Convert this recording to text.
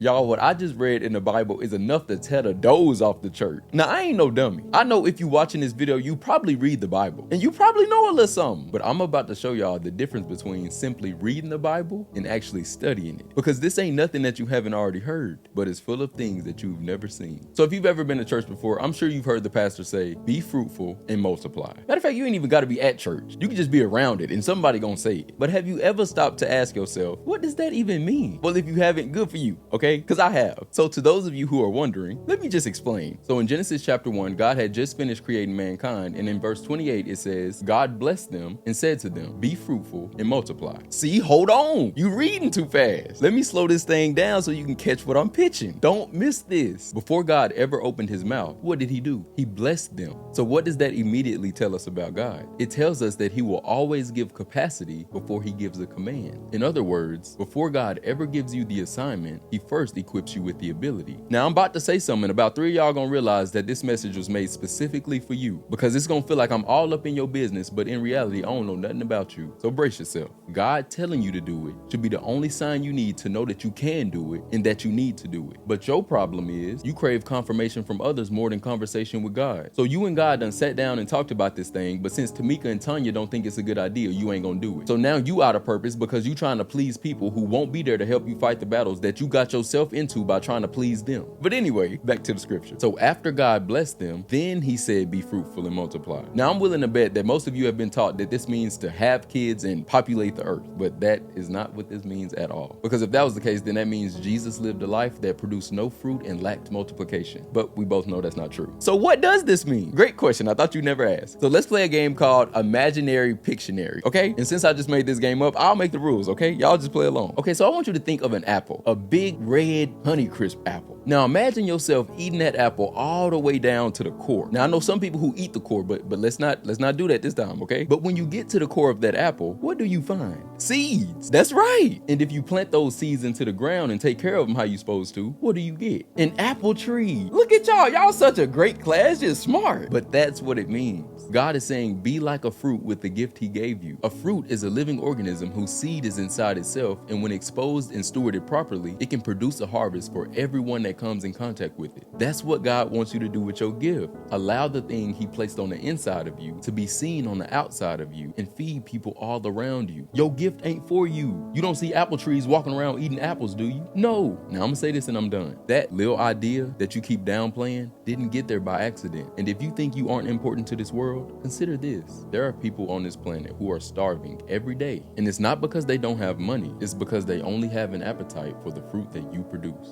Y'all, what I just read in the Bible is enough to tear the doors off the church. Now, I ain't no dummy. I know if you watching this video, you probably read the Bible, and you probably know a little something, but I'm about to show y'all the difference between simply reading the Bible and actually studying it. Because this ain't nothing that you haven't already heard, but it's full of things that you've never seen. So if you've ever been to church before, I'm sure you've heard the pastor say, be fruitful and multiply. Matter of fact, you ain't even gotta be at church. You can just be around it and somebody gonna say it. But have you ever stopped to ask yourself, what does that even mean? Well, if you haven't, good for you, okay? Because I have. So to those of you who are wondering, let me just explain. So in Genesis chapter 1, God had just finished creating mankind, and in verse 28 it says, God blessed them and said to them, be fruitful and multiply. See, hold on, you reading too fast. Let me slow this thing down so you can catch what I'm pitching. Don't miss this. Before God ever opened his mouth, what did he do? He blessed them. So what does that immediately tell us about God? It tells us that he will always give capacity before he gives a command. In other words, before God ever gives you the assignment, he first equips you with the ability. Now I'm about to say something, about 3 of y'all gonna realize that this message was made specifically for you, because it's gonna feel like I'm all up in your business, but in reality, I don't know nothing about you. So brace yourself. God telling you to do it should be the only sign you need to know that you can do it and that you need to do it. But your problem is you crave confirmation from others more than conversation with God. So you and God done sat down and talked about this thing, but since Tamika and Tanya don't think it's a good idea, you ain't gonna do it. So now you out of purpose because you trying to please people who won't be there to help you fight the battles that you got yourself into by trying to please them. But anyway, back to the scripture. So after God blessed them, then he said, be fruitful and multiply. Now I'm willing to bet that most of you have been taught that this means to have kids and populate the earth, but that is not what this means at all. Because if that was the case, then that means Jesus lived a life that produced no fruit and lacked multiplication. But we both know that's not true. So what does this mean? Great question. I thought you never asked. So let's play a game called Imaginary Pictionary, okay? And since I just made this game up, I'll make the rules, okay? Y'all just play along. Okay, so I want you to think of an apple, a big red Honeycrisp apple. Now imagine yourself eating that apple all the way down to the core. Now I know some people who eat the core, but let's not do that this time, okay? But when you get to the core of that apple, what do you find? Seeds. That's right. And if you plant those seeds into the ground and take care of them how you're supposed to, what do you get? An apple tree. Look at y'all. Y'all such a great class, just smart. But that's what it means. God is saying, be like a fruit with the gift he gave you. A fruit is a living organism whose seed is inside itself, and when exposed and stewarded properly, it can produce a harvest for everyone that comes in contact with it. That's what God wants you to do with your gift. Allow the thing he placed on the inside of you to be seen on the outside of you and feed people all around you. Your gift ain't for you. You don't see apple trees walking around eating apples, do you? No. Now I'm gonna say this and I'm done. That little idea that you keep downplaying didn't get there by accident. And if you think you aren't important to this world, consider this. There are people on this planet who are starving every day. And it's not because they don't have money. It's because they only have an appetite for the fruit that you produce.